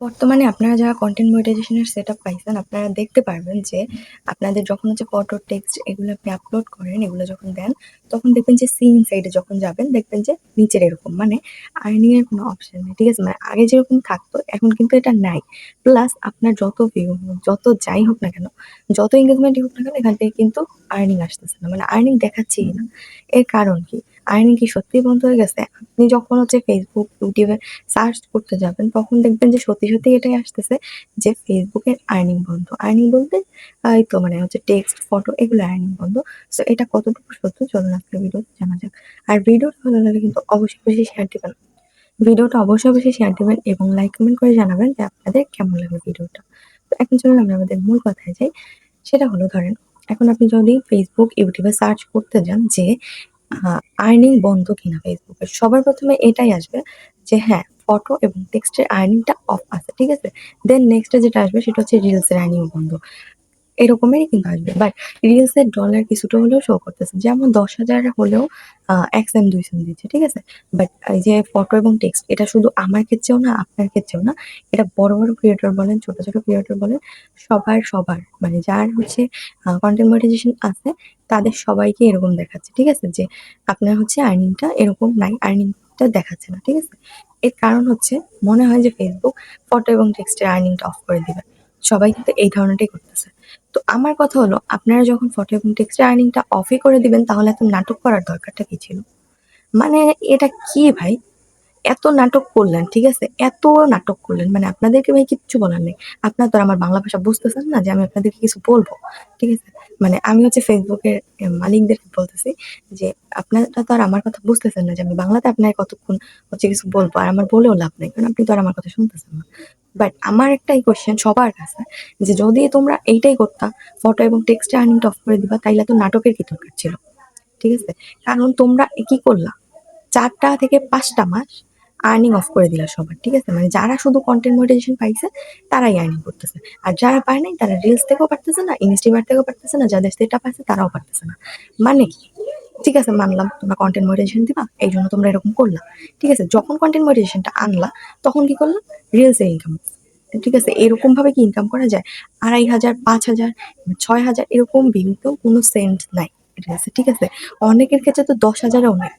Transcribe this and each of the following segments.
বর্তমানে আপনারা যারা কনটেন্ট মনিটাইজেশনের সেটআপ পাইছেন, আপনারা দেখতে পারবেন যে আপনাদের যখন হচ্ছে ফটো, টেক্সট এগুলো আপনি আপলোড করেন, এগুলো যখন দেন, তখন দেখবেন যে সিন সাইডে যখন যাবেন দেখবেন যে নিচের এরকম মানে আর্নিং এর কোনো অপশন নেই। ঠিক আছে? মানে আগে যেরকম থাকতো এখন কিন্তু এটা নাই। প্লাস আপনার যত ভিউ হোক, যত যাই হোক না কেন, যত এনগেজমেন্টই হোক না কেন এখান থেকে কিন্তু আর্নিং আসতেছে না। মানে আর্নিং দেখাচ্ছেই না। এর কারণ কি? আর্নিং কি সত্যিই বন্ধ হয়ে গেছে? আপনি যখন হচ্ছে Facebook, YouTube এ সার্চ করতে যাবেন তখন দেখবেন যে সত্যি, সত্যি এটাই আসতেছে যে Facebook এর আর্নিং বন্ধ। আর্নিং বলতে এই তো মানে হচ্ছে টেক্সট, ফটো এগুলো আর্নিং বন্ধ। সো এটা কতটুকু সত্য চলুন আজকের ভিডিওতে জানা যাক। আর ভিডিওটা ভালো লাগলে কিন্তু অবশ্যই, অবশ্যই শেয়ার দিবেন। ভিডিওটা অবশ্যই, অবশ্যই শেয়ার দিবেন এবং লাইক, কমেন্ট করে জানাবেন যে আপনাদের কেমন লাগলো ভিডিওটা। তো এখন চলুন আমরা আমাদের মূল কথায় যাই। সেটা হলো ধরেন এখন আপনি যদি Facebook, YouTube এ সার্চ করতে যান যে আর্নিং বন্ধ কিনা Facebook এর। সবার ১ম এ এটাই আসবে যে হ্যাঁ, ফটো এবং টেক্সটের আর্নিংটা অফ আছে। ঠিক আছে? দেন নেক্সট এ যেটা আসবে সেটা হচ্ছে রিলস এর আর্নিং বন্ধ। এরকমেরই কিন্তু আসবে। বাট রিলস এর ডলার কিছুটা হলেও শো করতেছে। যেমন ১০,০০০ হলেও ১ সেন্ট ২ সেন্ট দিচ্ছে। ঠিক আছে? বাট এই যে ফটো এবং টেক্সট এটা শুধু আমার ক্ষেত্রেও না, আপনার ক্ষেত্রেও না। এটা বড়, বড় ক্রিয়েটর বলেন, ছোট, ছোট ক্রিয়েটর বলেন, সবার মানে যার হচ্ছে কনটেন্ট মনিটাইজেশন আছে তাদের সবাইকে এরকম দেখাচ্ছে। ঠিক আছে? যে আপনার হচ্ছে আর্নিংটা এরকম নাই, আর্নিংটা দেখাচ্ছে না। ঠিক আছে? এর কারণ হচ্ছে মনে হয় যে Facebook ফটো এবং টেক্সটের আর্নিংটা অফ করে দিবে। সবাই কিন্তু এই ধরনটাই করতেছে। তো আমার কথা হলো আপনারা যখন ফটো এবং টেক্সটের আর্নিংটা অফই করে দিবেন তাহলে এত নাটক করার দরকারটা কি ছিল? মানে এটা কি ভাই? এত নাটক করলেন, ঠিক আছে? এত নাটক করলেন মানে আপনাদেরকে ভাই কিচ্ছু বলার নেই। আপনারা তো আর আমার বাংলা ভাষা বুঝতেছেন না যে আমি আপনাদেরকে কিছু বলবো। ঠিক আছে? মানে আমি হচ্ছে Facebook এর মালিকদেরকে বলতেছি যে আপনারা তো আর আমার কথা বুঝতেছেন না যে আমি বাংলাতে আপনাকে কতক্ষণ হচ্ছে কিছু বলবো। আর আমার বলেও লাভ নাই। কারণ আপনি তো আর আমার কথা শুনতেছেন না। বাট আমার একটাই কোয়েশ্চেন সবার কাছে যে যদি তোমরা এইটাই করতা, ফটো এবং টেক্সটে আর্নিংটা অফ করে দিবা তাইলে তো নাটকের কি দরকার ছিল? ঠিক আছে? কারণ তোমরা কি করলা? ৪ টা থেকে ৫ টা মাস আর্নিং অফ করে দিলা সবার। ঠিক আছে? মানে যারা শুধু কনটেন্ট মনিটাইজেশন পাইছে তারাই আর্নিং করতেছে। আর যারা পায় নাই তারা রিলস থেকেও পারতেছে না, ইনস্টিমার থেকেও পারতেছে না, যাদের সেটআপ আছে তারাও পারতেছে না। মানে কি? ঠিক আছে মানলাম তোমরা কনটেন্ট মনিটাইজেশন দিবা, এইজন্য তোমরা এরকম করলা। ঠিক আছে? যখন কনটেন্ট মনিটাইজেশনটা আনলা তখন কি করলা? রিলস এর ইনকাম। ঠিক আছে? এরকম ভাবে কি ইনকাম করা যায়? ২,৫০০, ৫,০০০, ৬,০০০ এরকম ভিউতেও কোনো সেন্ট নাই রিলসে। ঠিক আছে? অনেকের ক্ষেত্রে তো ১০,০০০ ও নাই।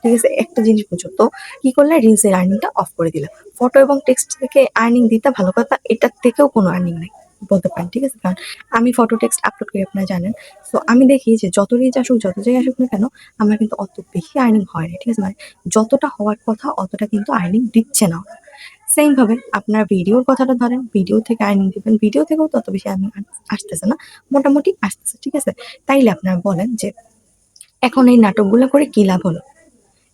ঠিক আছে? একটা জিনিস বুঝো তো কি করলে রিলস এর আর্নিংটা অফ করে দিলা। ফটো এবং টেক্সট থেকে আর্নিং দিতা ভালো কথা, এটার থেকেও কোনো আর্নিং নাই বলতে পারেন। ঠিক আছে? কারণ আমি ফটো টেক্সট আপলোড করি আপনারা জানেন। সো আমি দেখি যে যত রিচ আসুক, যত যাই আসুক না কেন আমার কিন্তু অত বেশি আর্নিং হয় না। ঠিক আছে? মানে যতটা হওয়ার কথা অতটা কিন্তু আর্নিং দিচ্ছে না ওরা। সেম ভাবে আপনার ভিডিওর কথাটা ধরেন, ভিডিও থেকে আর্নিং দিবেন, ভিডিও থেকেও তত বেশি আর্নিং আসতেছে না, মোটামুটি আসতেছে। ঠিক আছে? তাইলে আপনারা বলেন যে এখন এই নাটকগুলো করে কি লাভ হলো?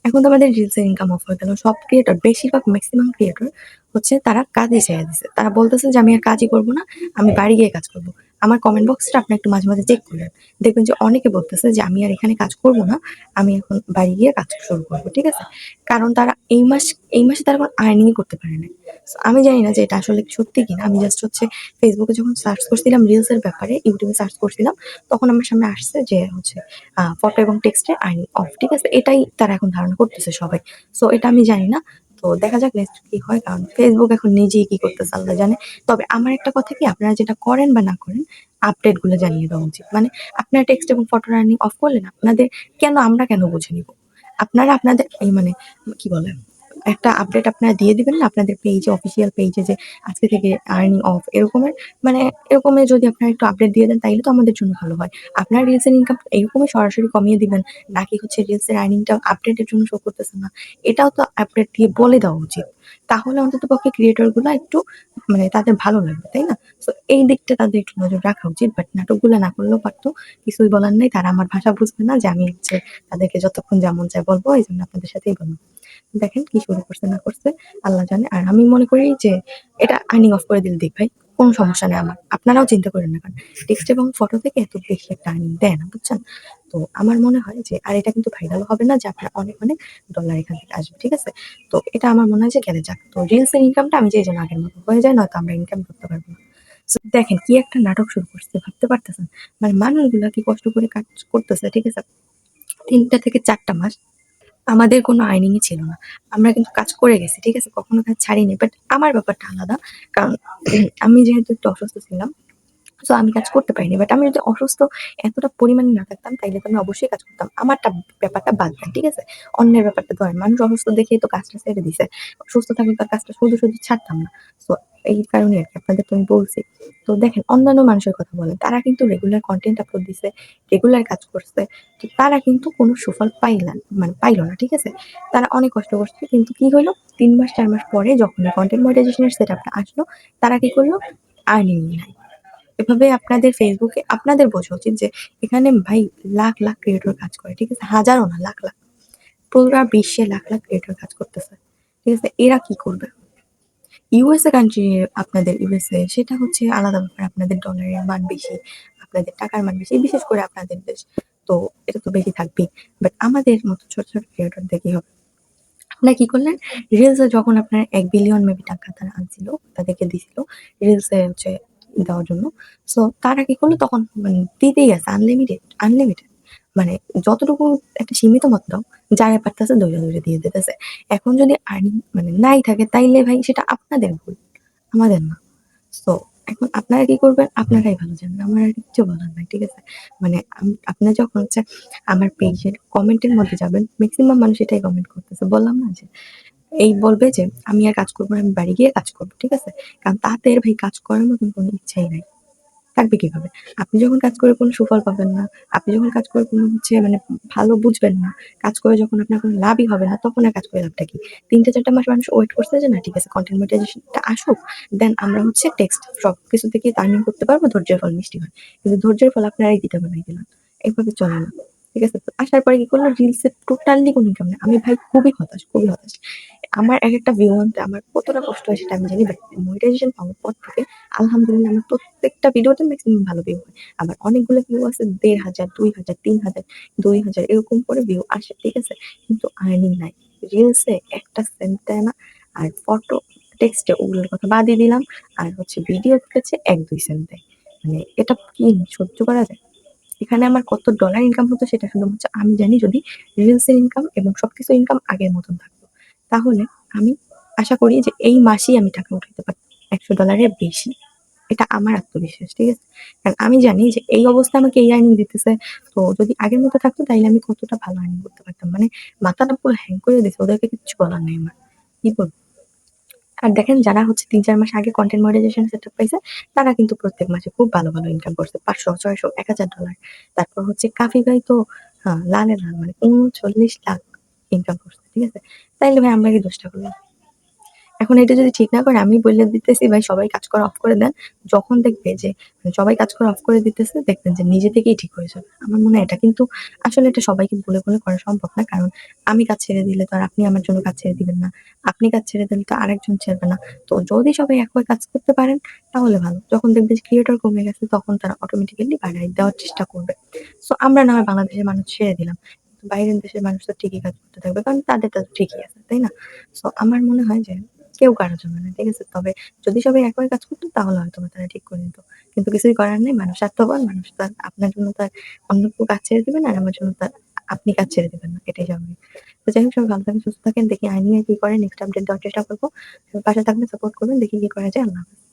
এখন তো আমাদের রিলসের ইনকাম অফ হয়ে গেল। সব ক্রিয়েটর বেশিরভাগ ম্যাক্সিমাম ক্রিয়েটর হচ্ছে তারা কাজে ছেড়ে দিছে। তারা বলতেছে যে আমি আর কাজই করব না, আমি বাড়ি গিয়ে কাজ করব। আমার কমেন্ট বক্সটা আপনি একটু মাঝে, মাঝে চেক করবেন। দেখবেন যে অনেকে বলতেছে যে আমি আর এখানে কাজ করব না, আমি এখন বাড়ি গিয়ে কাজ শুরু করব। ঠিক আছে? কারণ তারা এই মাসে তারা কোনো আর্নিংই করতে পারে নাই। সো আমি জানি না যে এটা আসলে সত্যি কিনা। আমি জাস্ট হচ্ছে Facebook এ যখন সার্চ করছিলাম রিলস এর ব্যাপারে, YouTube এ সার্চ করছিলাম, তখন আমার সামনে আসছে যে হচ্ছে ফটো এবং টেক্সটে আর্নিং অফ। ঠিক আছে? এটাই তারা এখন ধারণা করতেছে সবাই। সো এটা আমি জানি না। তো দেখা যাক নেক্সট কি হয়। কারণ Facebook এখন নিজেই কি করতেছে আল্লাহ জানে। তবে আমার একটা কথা কি আপনারা যেটা করেন বা না করেন আপডেট গুলো জানিয়ে দেওয়া উচিত। মানে আপনারা টেক্সট এবং ফটোর আর্নিং অফ করলেন আপনাদের আমরা কেন বুঝে নিব? আপনারা আপনাদের এই মানে কি বলে একটা আপডেট আপনারা দিয়ে দিবেন না আপনাদের পেজে, অফিসিয়াল পেজে যে আজকে থেকে আর্নিং অফ এরকমের মানে এরকমের যদি আপনারা একটু আপডেট দিয়ে দেন তাইলে তো আমাদের জন্য ভালো হয়। আপনার রিলস এর ইনকাম এরকমই সরাসরি কমিয়ে দিবেন নাকি হচ্ছে রিলস এর আর্নিংটা আপডেটের জন্য শো করতেছে না, এটাও তো আপডেট দিয়ে বলে দেওয়া উচিত। তাহলে অন্ততপক্ষে ক্রিয়েটর গুলা একটু মানে তাদের ভালো লাগবে, তাই না? সো এই দিকটা তাদের একটু নজর রাখা উচিত। বাট নাটকগুলো না করলেও পারতো। কিছুই বলার নাই। তারা আমার ভাষা বুঝবে না যে আমি হচ্ছে তাদেরকে যতক্ষণ যা মন চায় বলবো। এইজন্য আপনাদের সাথেই বললাম। দেখেন কি শুরু করছে না করছে আল্লাহ জানে। আর আমি মনে করি যে এটা আর্নিং অফ করে দিলে দিক ভাই। কোনো সমস্যা নেই আমার। আপনারাও চিন্তা করেন না। কারণ টেক্সট এবং ফটো থেকে এত বেশি একটা আর্নিং দেয় না, বুঝছেন? তো আমার মনে হয় যে আর এটা কিন্তু ভাইরাল হবে না যে আপনার অনেক, অনেক ডলার এখান থেকে আসবে। ঠিক আছে? তো এটা আমার মনে হয় যে গেলে যাক। তো রিলস এর ইনকামটা আমি চাই যেন আগের মতো হয়ে যায়, নয়তো আমরা ইনকাম করতে পারবো না। সো দেখেন কি একটা নাটক শুরু করছে ভাবতে পারতেছেন? মানে মানুষগুলা কি কষ্ট করে কাজ করতেছে, ঠিক আছে? ৩ টা থেকে ৪ টা মাস। আমাদের কোনো আর্নিংই ছিল না। আমরা কিন্তু কাজ করে গেছি, ঠিক আছে? কখনো কাজ ছাড়িনি। বাট আমার ব্যাপারটা আলাদা। কারণ আমি যেহেতু একটু অসুস্থ ছিলাম, সো আমি কাজ করতে পারিনি। বাট আমি যদি অসুস্থ এতটা পরিমাণে না থাকতাম তাইলে তো আমি অবশ্যই কাজ করতাম। আমারটা ব্যাপারটা বাদ দেন, ঠিক আছে? অন্যের ব্যাপারটা ধরেন। মানুষ অসুস্থ দেখেই তো কাজটা ছেড়ে দিছে। সুস্থ থাকলে তার কাজটা শুধু ছাড়তাম না। সো এই কারণে আরকি আপনাদেরকে আমি বলছি। তো দেখেন অন্যান্য মানুষের কথা বলেন। তারা কিন্তু রেগুলার কনটেন্ট আপলোড দিছে, রেগুলার কাজ করছে। তো তারা কিন্তু কোনো সুফল পাইল না, ঠিক আছে? তারা অনেক কষ্ট করছে। কিন্তু কি হইলো? ৩ মাস ৪ মাস পরে যখন কনটেন্ট মনিটাইজেশন এর সেটআপটা আসলো, তারা কি করলো? আর্নিং নাই। এভাবে আপনাদের ফেসবুকে আপনাদের বোঝা উচিত যে এখানে ভাই লাখ লাখ ক্রিয়েটর কাজ করে, ঠিক আছে? হাজারও না, লাখ লাখ, পুরা বিশ্বে লাখ লাখ ক্রিয়েটর কাজ করতেছে, ঠিক আছে? এরা কি করবে? ইউএসএ কান্ট্রি, আপনাদের ইউএসএ সেটা হচ্ছে আলাদা ব্যাপার। আপনাদের ডলারের মান বেশি, আপনাদের টাকার মান বেশি, বিশেষ করে আপনাদের দেশ। তো এটা তো বেশি থাকবেই। বাট আমাদের মতো ছোট ছোট ক্রিয়েটরদের কি হবে? আপনারা কি করলেন? রিলসে যখন আপনার ১ বিলিয়ন মেবি টাকা তারা আনছিল, তাদেরকে দিছিল রিলসে হচ্ছে দেওয়ার জন্য। সো তারা কি করলো? তখন মানে দিতেই আছে আনলিমিটেড, আনলিমিটেড। মানে যতটুকু একটা সীমিত মাত্রা, যারা পারতেছে ধইরা ধইরা দিয়ে দিতেছে। এখন যদি আর্নিং মানে নাই থাকে তাইলে ভাই সেটা আপনাদের ভুল, আমাদের না। সো এখন আপনারা কি করবেন? আপনারাই ভালো জানেন। আমার আর কিচ্ছু বলার নাই। ঠিক আছে? মানে আপনারা যখন হচ্ছে আমার পেজের কমেন্টের মধ্যে যাবেন, মেক্সিমাম মানুষ এটাই কমেন্ট করতেছে। বললাম না যে এই বলবে যে আমি আর কাজ করব না, আমি বাড়ি গিয়ে কাজ করব। ঠিক আছে? কারণ তাদের ভাই কাজ করার মতন কোনো ইচ্ছাই নাই। থাকবে কিভাবে? আপনি যখন কাজ করে কোনো সুফল পাবেন না, আপনি যখন কাজ করে কোনো হচ্ছে মানে ভালো বুঝবেন না, কাজ করে যখন আপনার কোনো লাভই হবে না, তখন আর কাজ করে লাভটা কি? ৩-৪ মাস মানুষ ওয়েট করছে যে না ঠিক আছে কনটেন্ট মনিটাইজেশনটা আসুক, দেন আমরা হচ্ছে টেক্সট সবকিছু থেকেই আর্নিং করতে পারবো, ধৈর্যের ফল মিষ্টি হয়। কিন্তু ধৈর্যের ফল আপনারাই দিতে বানাই দিলেন। এভাবে চলে না। ঠিক আছে? তো আসার পরে কি করলো? রিলসে টোটালি কোনো ইনকাম নেই। আমি ভাই খুবই হতাশ, খুবই হতাশ। আমার একেকটা ভিউ আনতে আমার কতটা কষ্ট হয় সেটা আমি জানি। বাট মনিটাইজেশন পাওয়ার পর থেকে আলহামদুলিল্লাহ আমার প্রত্যেকটা ভিডিওতে ম্যাক্সিমাম ভালো ভিউ হয়। আবার অনেকগুলো ভিউ আছে ১,৫০০, ২,০০০, ৩,০০০, ২,০০০ এরকম করে ভিউ আসে। ঠিক আছে? কিন্তু আর্নিং নাই। রিলসে একটা সেন্ট দেয় না। আর ফটো, টেক্সটে ওগুলোর কথা বাদই দিলাম। আর হচ্ছে ভিডিওর কাছে ১-২ সেন্ট দেয়। মানে এটা কি সহ্য করা যায়? এখানে আমার কত ডলার ইনকাম হতো সেটা শুধুমাত্র আমি জানি। যদি রিলসের ইনকাম এবং সবকিছু ইনকাম আগের মতন থাকতো, তাহলে আমি আশা করি যে এই মাসেই আমি টাকা উঠাইতে পারতাম $১০০ বেশি। এটা আমার আত্মবিশ্বাস, ঠিক আছে? কারণ আমি জানি যে এই অবস্থায় আমাকে এই আর্নিং দিতেছে। তো যদি আগের মতো থাকতো তাইলে আমি কতটা ভালো আর্নিং করতে পারতাম। মানে মাথাটা পুরো হ্যাং করে দিছে। ওদেরকে কিচ্ছু বলার নেই আমার। কি বলব? আর দেখেন যারা হচ্ছে ৩-৪ মাস আগে কনটেন্ট মনিটাইজেশন সেটআপ পাইছে, তারা কিন্তু প্রত্যেক মাসে খুব ভালো, ভালো ইনকাম করছে। ৫০০, ৬০০, $১,০০০। তারপর হচ্ছে কাফি ভাই তো লালে লাল মানে ৩৯ লাখ ইনকাম করছে। ঠিক আছে? তাইলে ভাই আমরা কি দোষটা করলাম? এখন এটা যদি ঠিক না করে আমি বইলে দিতেছি ভাই সবাই কাজ করা অফ করে দেন। যখন দেখবে যে মানে সবাই কাজ করা অফ করে দিতেছে দেখবেন যে নিজে থেকেই ঠিক হয়ে যাবে। আমার মনে হয় এটা কিন্তু আসলে এটা সবাইকে বলে করা সম্ভব না। কারণ আমি কাজ ছেড়ে দিলে তো আর আপনি আমার জন্য কাজ ছেড়ে দিবেন না। আপনি কাজ ছেড়ে দিলে তো আরেকজন ছাড়বে না। তো যদি সবাই এক হয়ে কাজ করতে পারেন তাহলে ভালো। যখন দেখবে যে ক্রিয়েটর কমে গেছে তখন তারা অটোমেটিক্যালি বাড়ায় দেওয়ার চেষ্টা করবে। সো আমরা না হয় বাংলাদেশের মানুষ ছেড়ে দিলাম। কিন্তু বাইরের দেশের মানুষ তো ঠিকই কাজ করতে থাকবে। কারণ তাদেরটা তো ঠিকই আছে, তাই না? সো আমার মনে হয় যে কেউ কারো জন্য না। ঠিক আছে? তবে যদি সবাই এক হয়ে কাজ করতো তাহলে হয়তোবা তারা ঠিক করে নিত। কিন্তু কিছুই করার নেই। মানুষ স্বার্থপর। মানুষ তো আর আপনার জন্য তো আর অন্য কেউ কাজ ছেড়ে দিবে না। আর আমার জন্য তো আর আপনি কাজ ছেড়ে দিবেন না। এটাই স্বাভাবিক। তো যাই হোক সবাই ভালো থাকেন, সুস্থ থাকেন। দেখি আর্নিং এ কি করে নেক্সট আপডেট দেওয়ার চেষ্টা করব। সবাই পাশে থাকবেন, সাপোর্ট করবেন। দেখি কি করা যায়। আল্লাহ হাফেজ।